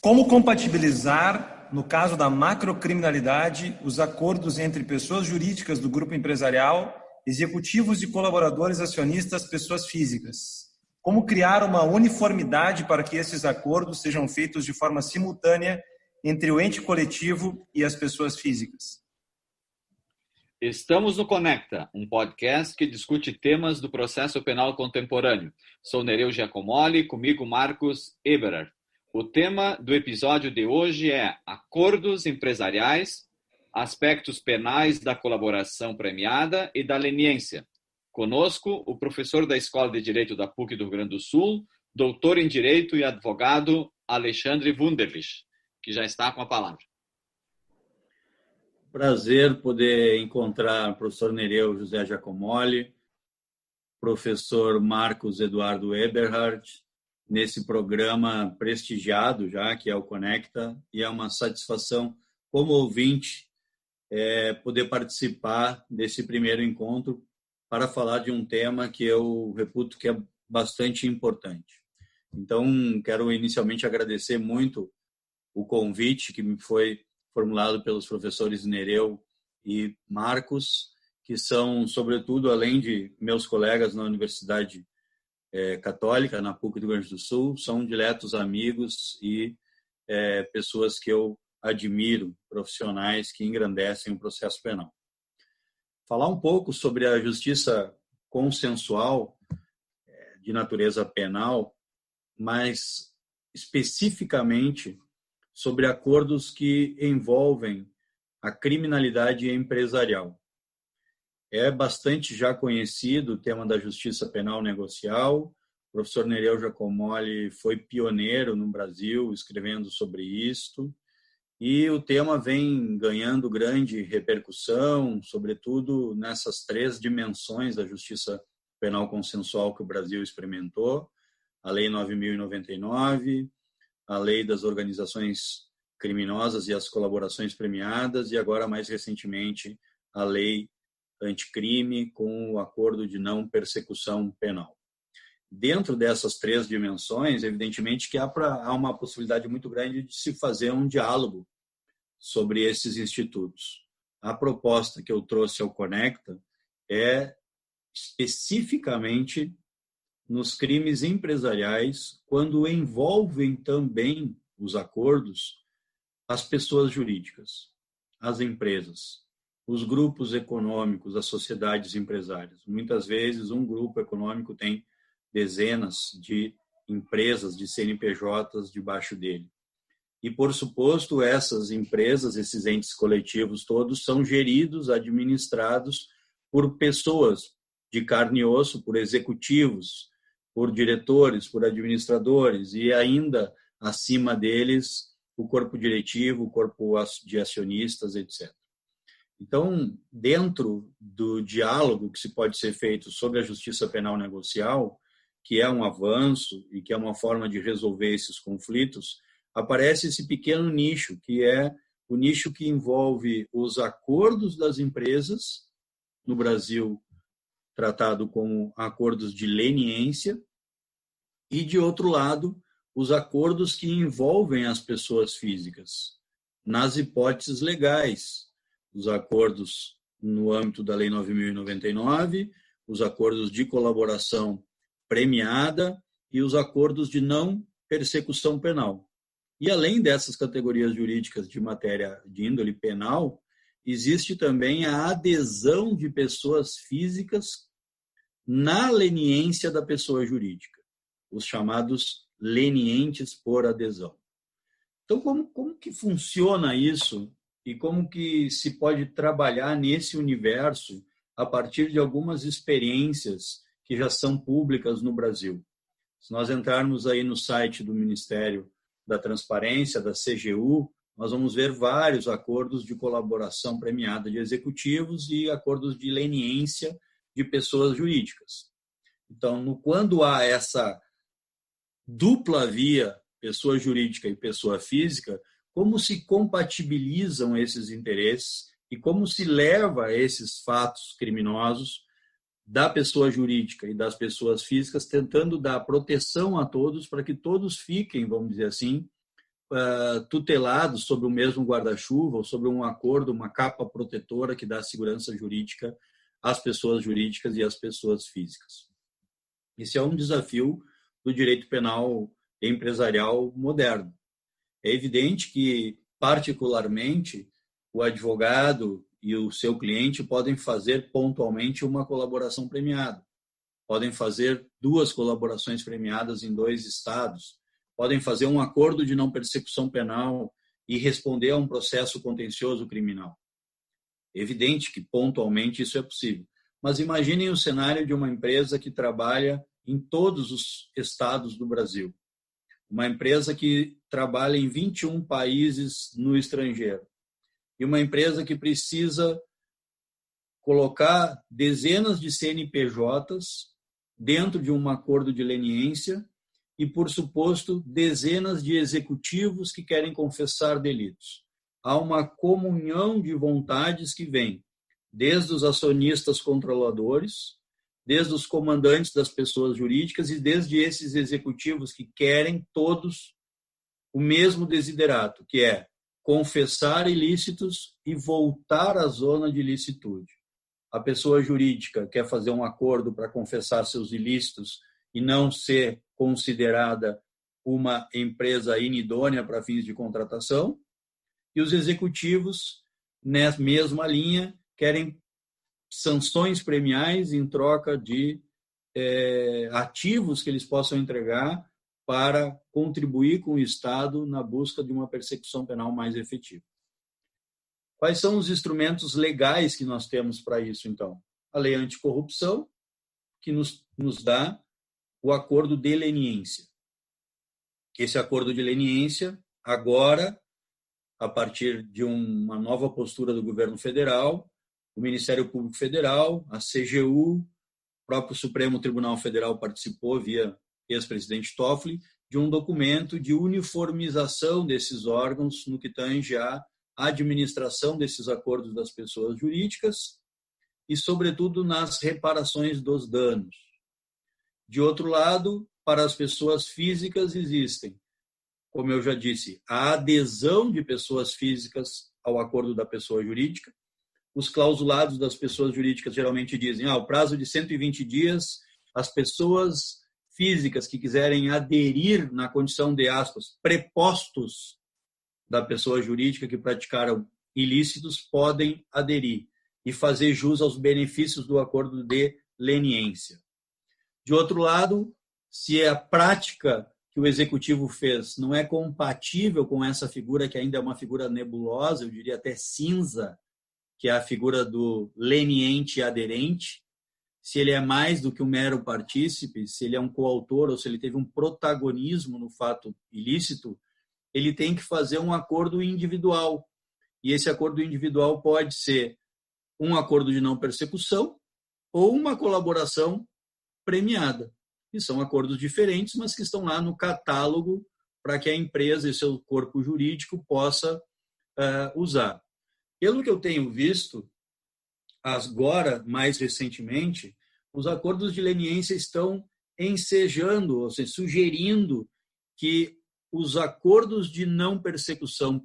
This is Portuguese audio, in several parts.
Como compatibilizar, no caso da macrocriminalidade, os acordos entre pessoas jurídicas do grupo empresarial, executivos e colaboradores acionistas, pessoas físicas? Como criar uma uniformidade para que esses acordos sejam feitos de forma simultânea entre o ente coletivo e as pessoas físicas? Estamos no Conecta, um podcast que discute temas do processo penal contemporâneo. Sou Nereu Giacomoli, comigo Marcos Eberhard. O tema do episódio de hoje é acordos empresariais, aspectos penais da colaboração premiada e da leniência. Conosco, o professor da Escola de Direito da PUC do Rio Grande do Sul, doutor em Direito e advogado Alexandre Wunderlich, que já está com a palavra. Prazer poder encontrar o professor Nereu José Giacomoli, professor Marcos Eduardo Eberhard, nesse programa prestigiado já, que é o Conecta, e é uma satisfação, como ouvinte, poder participar desse primeiro encontro para falar de um tema que eu reputo que é bastante importante. Então, quero inicialmente agradecer muito o convite que me foi formulado pelos professores Nereu e Marcos, que são, sobretudo, além de meus colegas na Universidade Católica, na PUC do Rio Grande do Sul, são diretos amigos e pessoas que eu admiro, profissionais que engrandecem o processo penal. Falar um pouco sobre a justiça consensual de natureza penal, mas especificamente sobre acordos que envolvem a criminalidade empresarial. É bastante já conhecido o tema da justiça penal negocial. O professor Nereu Giacomoli foi pioneiro no Brasil escrevendo sobre isto. E o tema vem ganhando grande repercussão, sobretudo nessas três dimensões da justiça penal consensual que o Brasil experimentou: a Lei 9.099, a Lei das Organizações Criminosas e as Colaborações Premiadas, e agora, mais recentemente, a Lei Anticrime com o Acordo de Não Persecução Penal. Dentro dessas três dimensões, evidentemente que há uma possibilidade muito grande de se fazer um diálogo sobre esses institutos. A proposta que eu trouxe ao Conecta é especificamente nos crimes empresariais, quando envolvem também os acordos as pessoas jurídicas, as empresas, os grupos econômicos, as sociedades empresárias. Muitas vezes um grupo econômico tem dezenas de empresas, de CNPJs debaixo dele. E, por suposto, essas empresas, esses entes coletivos todos, são geridos, administrados por pessoas de carne e osso, por executivos, por diretores, por administradores, e ainda acima deles o corpo diretivo, o corpo de acionistas, etc. Então, dentro do diálogo que se pode ser feito sobre a justiça penal negocial, que é um avanço e que é uma forma de resolver esses conflitos, aparece esse pequeno nicho, que é o nicho que envolve os acordos das empresas, no Brasil tratado como acordos de leniência, e, de outro lado, os acordos que envolvem as pessoas físicas, nas hipóteses legais, os acordos no âmbito da Lei 9.099, os acordos de colaboração premiada e os acordos de não persecução penal. E, além dessas categorias jurídicas de matéria de índole penal, existe também a adesão de pessoas físicas na leniência da pessoa jurídica, os chamados lenientes por adesão. Então, como que funciona isso e como que se pode trabalhar nesse universo a partir de algumas experiências que já são públicas no Brasil? Se nós entrarmos aí no site do Ministério da Transparência, da CGU, nós vamos ver vários acordos de colaboração premiada de executivos e acordos de leniência de pessoas jurídicas. Então, quando há essa dupla via, pessoa jurídica e pessoa física, como se compatibilizam esses interesses e como se leva esses fatos criminosos da pessoa jurídica e das pessoas físicas, tentando dar proteção a todos para que todos fiquem, vamos dizer assim, tutelados sobre o mesmo guarda-chuva ou sobre um acordo, uma capa protetora que dá segurança jurídica às pessoas jurídicas e às pessoas físicas. Esse é um desafio do direito penal empresarial moderno. É evidente que, particularmente, o advogado e o seu cliente podem fazer pontualmente uma colaboração premiada, podem fazer 2 colaborações premiadas em 2 estados, podem fazer um acordo de não persecução penal e responder a um processo contencioso criminal. É evidente que, pontualmente, isso é possível. Mas imaginem o cenário de uma empresa que trabalha em todos os estados do Brasil. Uma empresa que trabalha em 21 países no estrangeiro. E uma empresa que precisa colocar dezenas de CNPJs dentro de um acordo de leniência e, por suposto, dezenas de executivos que querem confessar delitos. Há uma comunhão de vontades que vem desde os acionistas controladores, desde os comandantes das pessoas jurídicas e desde esses executivos que querem todos o mesmo desiderato, que é confessar ilícitos e voltar à zona de licitude. A pessoa jurídica quer fazer um acordo para confessar seus ilícitos e não ser considerada uma empresa inidônea para fins de contratação, e os executivos, nessa mesma linha, querem sanções premiais em troca de ativos que eles possam entregar para contribuir com o Estado na busca de uma persecução penal mais efetiva. Quais são os instrumentos legais que nós temos para isso, então? A lei anticorrupção, que nos dá o acordo de leniência. Esse acordo de leniência, agora, a partir de uma nova postura do governo federal, o Ministério Público Federal, a CGU, o próprio Supremo Tribunal Federal participou, via ex-presidente Toffoli, de um documento de uniformização desses órgãos no que tange à administração desses acordos das pessoas jurídicas e, sobretudo, nas reparações dos danos. De outro lado, para as pessoas físicas existem, como eu já disse, a adesão de pessoas físicas ao acordo da pessoa jurídica. Os clausulados das pessoas jurídicas geralmente dizem o prazo de 120 dias, as pessoas físicas que quiserem aderir na condição de, aspas, prepostos da pessoa jurídica que praticaram ilícitos podem aderir e fazer jus aos benefícios do acordo de leniência. De outro lado, se a prática que o executivo fez não é compatível com essa figura, que ainda é uma figura nebulosa, eu diria até cinza, que é a figura do leniente e aderente, se ele é mais do que um mero partícipe, se ele é um coautor ou se ele teve um protagonismo no fato ilícito, ele tem que fazer um acordo individual. E esse acordo individual pode ser um acordo de não persecução ou uma colaboração premiada. E são acordos diferentes, mas que estão lá no catálogo para que a empresa e seu corpo jurídico possa usar. Pelo que eu tenho visto, agora, mais recentemente, os acordos de leniência estão ensejando, ou seja, sugerindo que os acordos de não persecução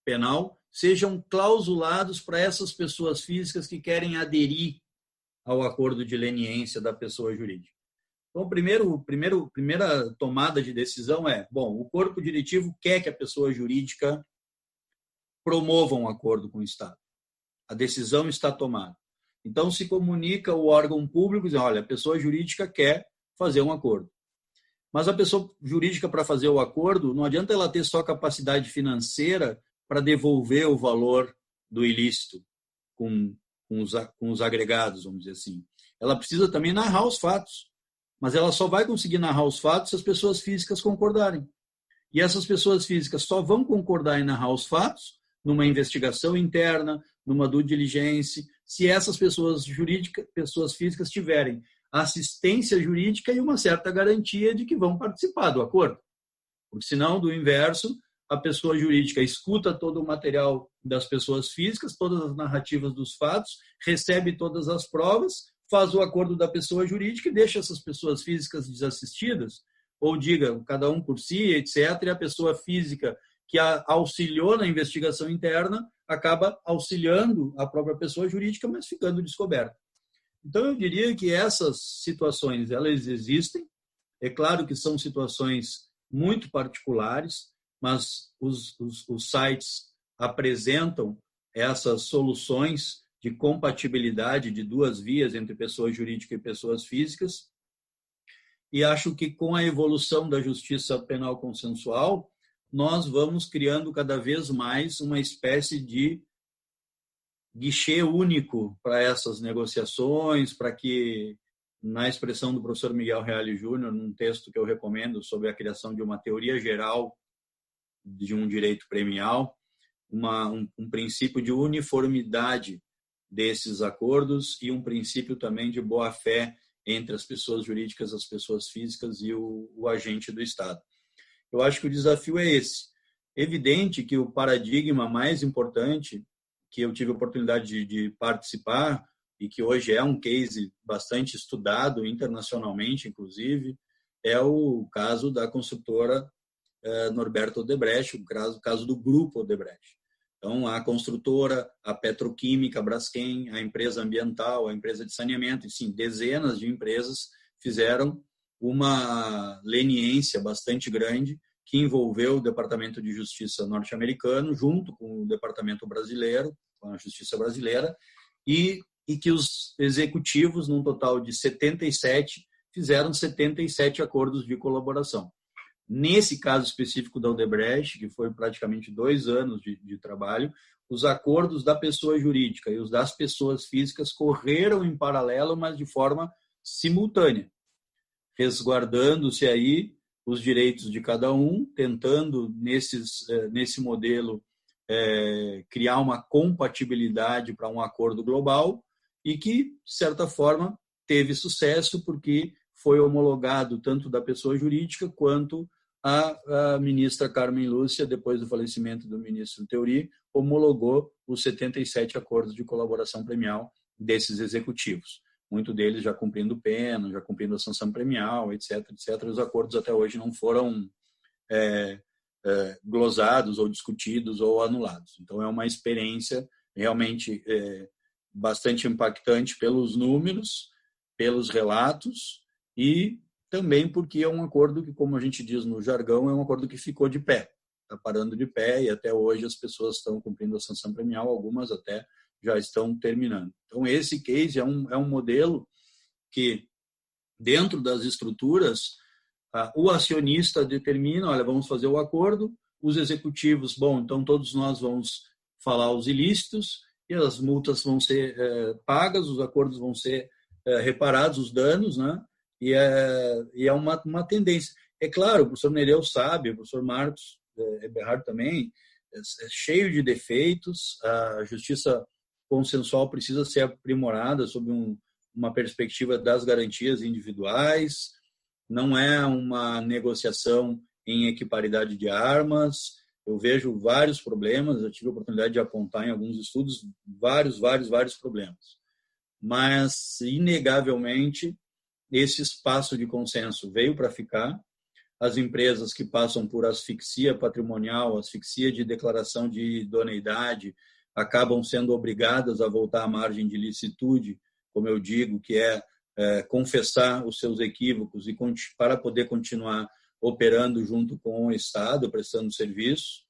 penal sejam clausulados para essas pessoas físicas que querem aderir ao acordo de leniência da pessoa jurídica. Então, primeira tomada de decisão é, o corpo diretivo quer que a pessoa jurídica promova um acordo com o Estado. A decisão está tomada. Então, se comunica o órgão público, dizendo, olha, a pessoa jurídica quer fazer um acordo. Mas a pessoa jurídica, para fazer o acordo, não adianta ela ter só capacidade financeira para devolver o valor do ilícito com os agregados, vamos dizer assim. Ela precisa também narrar os fatos. Mas ela só vai conseguir narrar os fatos se as pessoas físicas concordarem. E essas pessoas físicas só vão concordar em narrar os fatos numa investigação interna, numa due diligence, se essas pessoas físicas tiverem assistência jurídica e uma certa garantia de que vão participar do acordo. Porque, senão, do inverso, a pessoa jurídica escuta todo o material das pessoas físicas, todas as narrativas dos fatos, recebe todas as provas, faz o acordo da pessoa jurídica e deixa essas pessoas físicas desassistidas, ou diga, cada um por si, etc., e a pessoa física que auxiliou na investigação interna, acaba auxiliando a própria pessoa jurídica, mas ficando descoberta. Então, eu diria que essas situações, elas existem. É claro que são situações muito particulares, mas os sites apresentam essas soluções de compatibilidade de duas vias entre pessoas jurídicas e pessoas físicas. E acho que com a evolução da justiça penal consensual, nós vamos criando cada vez mais uma espécie de guichê único para essas negociações, para que, na expressão do professor Miguel Reale Júnior, num texto que eu recomendo sobre a criação de uma teoria geral de um direito premial, um princípio de uniformidade desses acordos e um princípio também de boa-fé entre as pessoas jurídicas, as pessoas físicas e o agente do Estado. Eu acho que o desafio é esse. Evidente que o paradigma mais importante, que eu tive a oportunidade de participar e que hoje é um case bastante estudado internacionalmente, inclusive, é o caso da construtora Norberto Odebrecht, o caso do grupo Odebrecht. Então, a construtora, a petroquímica Braskem, a empresa ambiental, a empresa de saneamento, enfim, dezenas de empresas fizeram uma leniência bastante grande que envolveu o Departamento de Justiça norte-americano junto com o Departamento brasileiro, com a Justiça brasileira, e que os executivos, num total de 77, fizeram 77 acordos de colaboração. Nesse caso específico da Odebrecht, que foi praticamente 2 anos de trabalho, os acordos da pessoa jurídica e os das pessoas físicas correram em paralelo, mas de forma simultânea, resguardando-se aí os direitos de cada um, tentando, nesse modelo, criar uma compatibilidade para um acordo global e que, de certa forma, teve sucesso porque foi homologado tanto da pessoa jurídica quanto a ministra Carmen Lúcia, depois do falecimento do ministro Theory, homologou os 77 acordos de colaboração premial desses executivos. Muitos deles já cumprindo pena, já cumprindo a sanção premial, etc., etc. Os acordos até hoje não foram glosados ou discutidos ou anulados. Então, é uma experiência realmente bastante impactante pelos números, pelos relatos e também porque é um acordo que, como a gente diz no jargão, é um acordo que ficou de pé, está parando de pé e até hoje as pessoas estão cumprindo a sanção premial, algumas até já estão terminando. Então, esse case é um modelo que, dentro das estruturas, o acionista determina, olha, vamos fazer o acordo, os executivos, bom, então todos nós vamos falar os ilícitos e as multas vão ser pagas, os acordos vão ser reparados, os danos, né? E é uma tendência. É claro, o professor Nereu sabe, o professor Marcos Eberhard também, é cheio de defeitos, a justiça consensual precisa ser aprimorada sob uma perspectiva das garantias individuais, não é uma negociação em equiparidade de armas. Eu vejo vários problemas, eu tive a oportunidade de apontar em alguns estudos vários problemas. Mas, inegavelmente, esse espaço de consenso veio para ficar. As empresas que passam por asfixia patrimonial, asfixia de declaração de idoneidade, acabam sendo obrigadas a voltar à margem de licitude, como eu digo, que é confessar os seus equívocos e para poder continuar operando junto com o Estado, prestando serviço.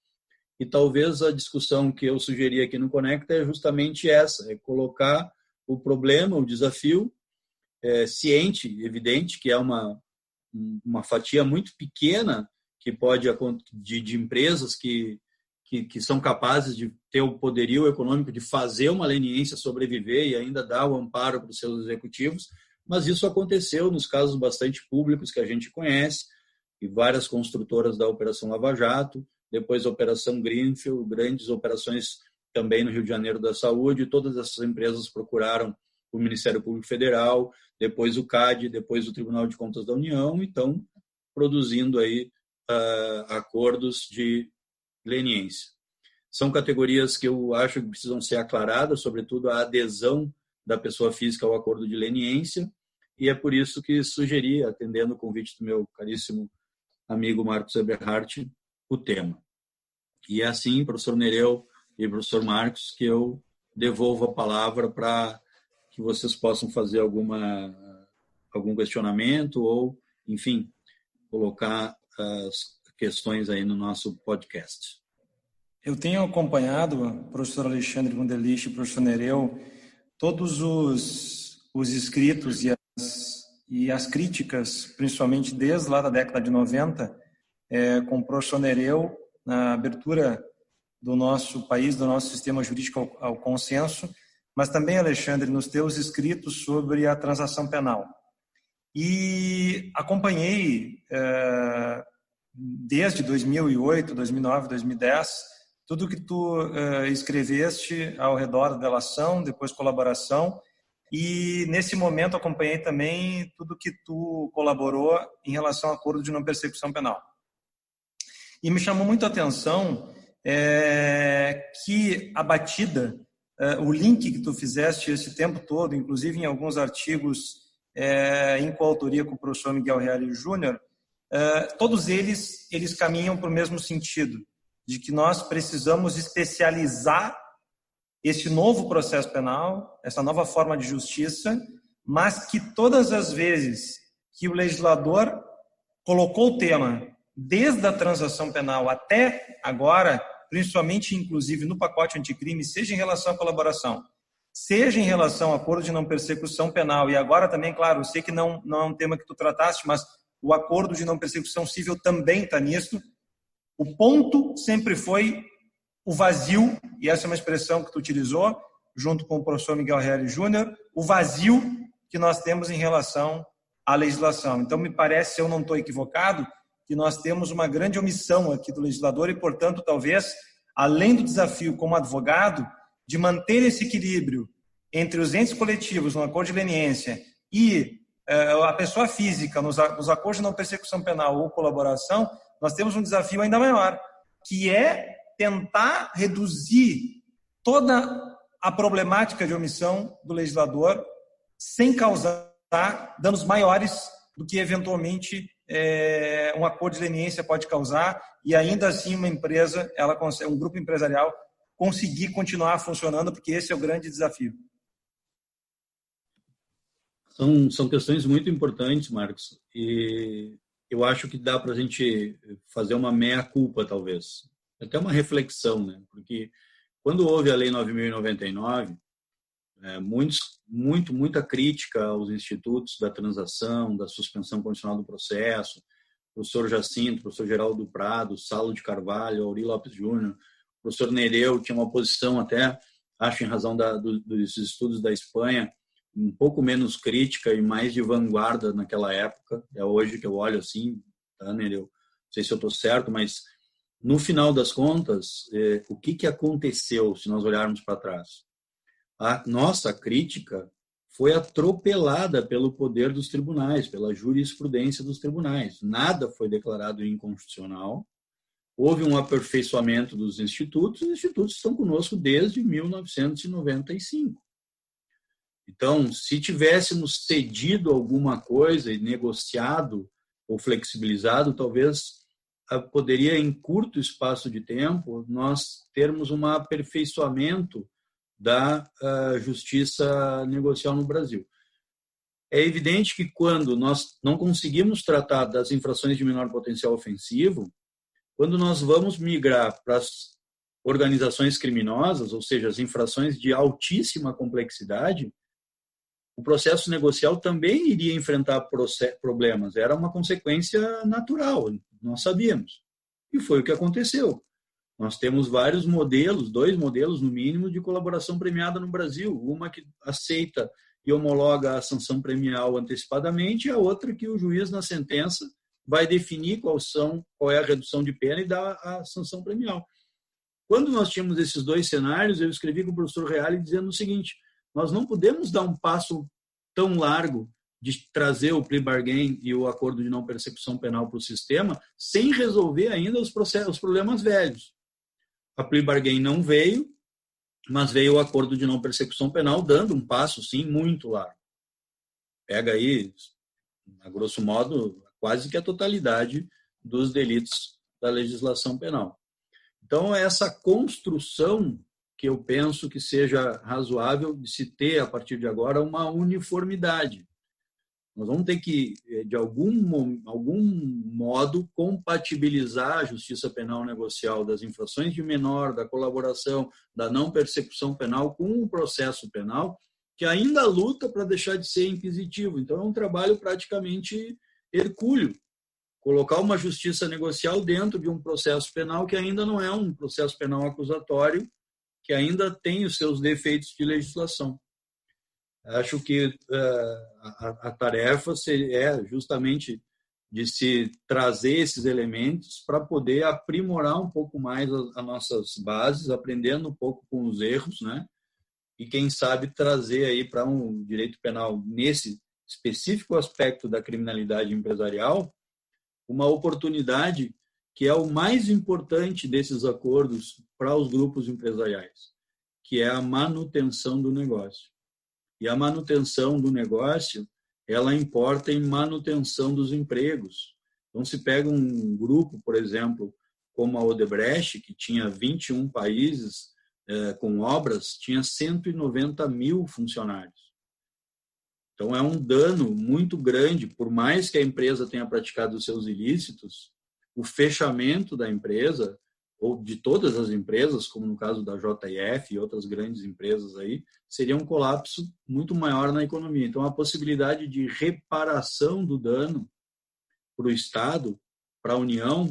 E talvez a discussão que eu sugeri aqui no Conecta é justamente essa, é colocar o problema, o desafio, ciente, evidente, que é uma fatia muito pequena que pode de empresas que são capazes de ter o poderio econômico de fazer uma leniência sobreviver e ainda dar o amparo para os seus executivos, mas isso aconteceu nos casos bastante públicos que a gente conhece, e várias construtoras da Operação Lava Jato, depois a Operação Greenfield, grandes operações também no Rio de Janeiro da Saúde, todas essas empresas procuraram o Ministério Público Federal, depois o CAD, depois o Tribunal de Contas da União, então produzindo aí acordos de leniência. São categorias que eu acho que precisam ser aclaradas, sobretudo a adesão da pessoa física ao acordo de leniência, e é por isso que sugeri, atendendo o convite do meu caríssimo amigo Marcos Eberhardt, o tema. E é assim, professor Nereu e professor Marcos, que eu devolvo a palavra para que vocês possam fazer algum questionamento ou, enfim, colocar as questões aí no nosso podcast. Eu tenho acompanhado, professor Alexandre Wunderlich e professor Nereu, todos os escritos e as críticas, principalmente desde lá da década de 90, com o professor Nereu, na abertura do nosso país, do nosso sistema jurídico ao consenso, mas também, Alexandre, nos teus escritos sobre a transação penal. E acompanhei, desde 2008, 2009, 2010, tudo que tu escreveste ao redor da delação, depois colaboração, e nesse momento acompanhei também tudo que tu colaborou em relação ao acordo de não persecução penal. E me chamou muito a atenção que a batida, o link que tu fizeste esse tempo todo, inclusive em alguns artigos em coautoria com o professor Miguel Reale Júnior, todos eles caminham para o mesmo sentido, de que nós precisamos especializar esse novo processo penal, essa nova forma de justiça, mas que todas as vezes que o legislador colocou o tema, desde a transação penal até agora, principalmente inclusive no pacote anticrime, seja em relação à colaboração, seja em relação ao acordo de não persecução penal, e agora também, claro, eu sei que não é um tema que tu trataste, mas o acordo de não persecução civil também está nisso. O ponto sempre foi o vazio, e essa é uma expressão que tu utilizou, junto com o professor Miguel Reale Júnior, o vazio que nós temos em relação à legislação. Então, me parece, se eu não estou equivocado, que nós temos uma grande omissão aqui do legislador e, portanto, talvez, além do desafio como advogado, de manter esse equilíbrio entre os entes coletivos no acordo de leniência e a pessoa física nos acordos de não persecução penal ou colaboração, nós temos um desafio ainda maior, que é tentar reduzir toda a problemática de omissão do legislador sem causar danos maiores do que eventualmente um acordo de leniência pode causar, e ainda assim uma empresa, um grupo empresarial, conseguir continuar funcionando, porque esse é o grande desafio. São questões muito importantes, Marcos, e eu acho que dá para a gente fazer uma meia-culpa, talvez. Até uma reflexão, né? Porque quando houve a Lei 9.099, muita crítica aos institutos da transação, da suspensão condicional do processo, professor Jacinto, professor Geraldo Prado, Salo de Carvalho, Auri Lopes Júnior, professor Nereu tinha uma posição até, acho em razão dos estudos da Espanha, um pouco menos crítica e mais de vanguarda naquela época. É hoje que eu olho assim, tá, Nereu? Não sei se eu estou certo, mas no final das contas, o que aconteceu se nós olharmos para trás? A nossa crítica foi atropelada pelo poder dos tribunais, pela jurisprudência dos tribunais. Nada foi declarado inconstitucional. Houve um aperfeiçoamento dos institutos. Os institutos estão conosco desde 1995. Então, se tivéssemos cedido alguma coisa e negociado ou flexibilizado, talvez poderia, em curto espaço de tempo, nós termos um aperfeiçoamento da justiça negocial no Brasil. É evidente que quando nós não conseguimos tratar das infrações de menor potencial ofensivo, quando nós vamos migrar para as organizações criminosas, ou seja, as infrações de altíssima complexidade, o processo negocial também iria enfrentar problemas. Era uma consequência natural, nós sabíamos. E foi o que aconteceu. Nós temos vários modelos, 2 modelos no mínimo, de colaboração premiada no Brasil. Uma que aceita e homologa a sanção premial antecipadamente, e a outra que o juiz, na sentença, vai definir qual é a redução de pena e dar a sanção premial. Quando nós tínhamos esses 2 cenários, eu escrevi com o professor Reale dizendo o seguinte: nós não podemos dar um passo tão largo de trazer o plea bargain e o acordo de não persecução penal para o sistema sem resolver ainda os problemas velhos. A plea bargain não veio, mas veio o acordo de não persecução penal, dando um passo, sim, muito largo. Pega aí, a grosso modo, quase que a totalidade dos delitos da legislação penal. Então, essa construção que eu penso que seja razoável de se ter, a partir de agora, uma uniformidade. Nós vamos ter que, de algum modo, compatibilizar a justiça penal negocial das infrações de menor, da colaboração, da não persecução penal com o processo penal, que ainda luta para deixar de ser inquisitivo. Então, é um trabalho praticamente hercúleo. Colocar uma justiça negocial dentro de um processo penal que ainda não é um processo penal acusatório, que ainda tem os seus defeitos de legislação. Acho que a tarefa é justamente de se trazer esses elementos para poder aprimorar um pouco mais as nossas bases, aprendendo um pouco com os erros, né? E quem sabe trazer aí para um direito penal nesse específico aspecto da criminalidade empresarial uma oportunidade que é o mais importante desses acordos para os grupos empresariais, que é a manutenção do negócio. E a manutenção do negócio, ela importa em manutenção dos empregos. Então, se pega um grupo, por exemplo, como a Odebrecht, que tinha 21 países com obras, tinha 190 mil funcionários. Então, é um dano muito grande, por mais que a empresa tenha praticado os seus ilícitos, o fechamento da empresa, ou de todas as empresas, como no caso da JF e outras grandes empresas aí, seria um colapso muito maior na economia. Então, a possibilidade de reparação do dano para o Estado, para a União,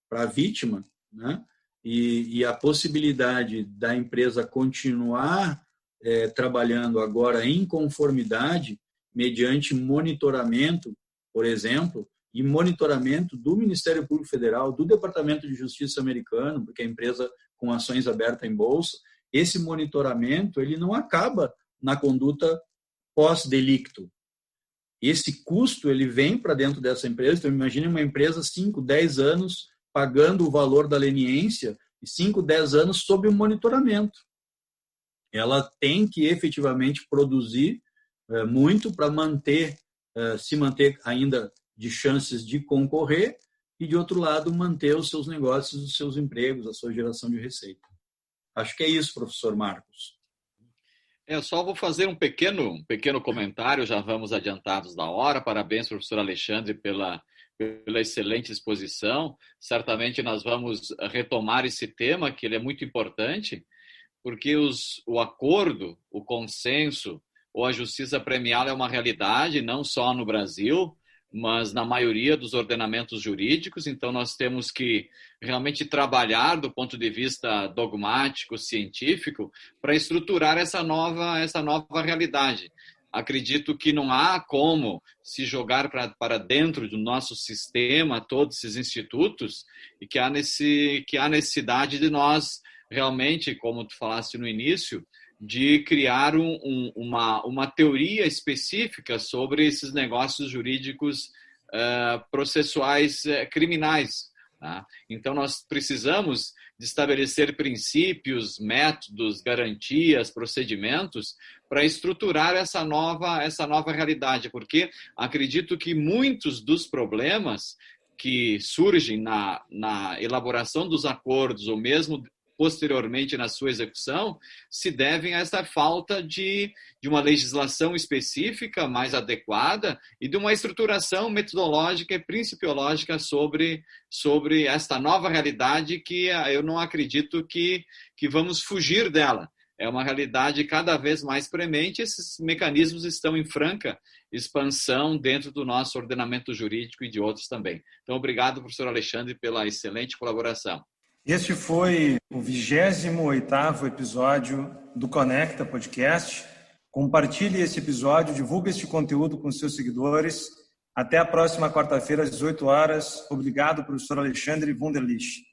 para a vítima, né? E a possibilidade da empresa continuar trabalhando agora em conformidade, mediante monitoramento, por exemplo, e monitoramento do Ministério Público Federal, do Departamento de Justiça americano, porque a empresa com ações abertas em bolsa, esse monitoramento ele não acaba na conduta pós-delicto. Esse custo ele vem para dentro dessa empresa. Então, imagine uma empresa 5, 10 anos pagando o valor da leniência e 5, 10 anos sob o monitoramento. Ela tem que efetivamente produzir muito para se manter ainda de chances de concorrer e, de outro lado, manter os seus negócios, os seus empregos, a sua geração de receita. Acho que é isso, professor Marcos. Eu só vou fazer um pequeno comentário, já vamos adiantados da hora. Parabéns, professor Alexandre, pela excelente exposição. Certamente nós vamos retomar esse tema, que ele é muito importante, porque o acordo, o consenso ou a justiça premial é uma realidade, não só no Brasil, mas na maioria dos ordenamentos jurídicos. Então, nós temos que realmente trabalhar do ponto de vista dogmático, científico, para estruturar essa nova realidade. Acredito que não há como se jogar para dentro do nosso sistema todos esses institutos e que há necessidade de nós realmente, como tu falaste no início, de criar uma teoria específica sobre esses negócios jurídicos processuais criminais. Tá? Então, nós precisamos de estabelecer princípios, métodos, garantias, procedimentos para estruturar essa nova realidade, porque acredito que muitos dos problemas que surgem na elaboração dos acordos, ou mesmo posteriormente na sua execução, se devem a essa falta de uma legislação específica mais adequada e de uma estruturação metodológica e principiológica sobre esta nova realidade que eu não acredito que vamos fugir dela. É uma realidade cada vez mais premente. Esses mecanismos estão em franca expansão dentro do nosso ordenamento jurídico e de outros também. Então, obrigado, professor Alexandre, pela excelente colaboração. Este foi o 28º episódio do Conecta Podcast. Compartilhe esse episódio, divulgue este conteúdo com seus seguidores. Até a próxima quarta-feira, às 18 horas. Obrigado, professor Alexandre Wunderlich.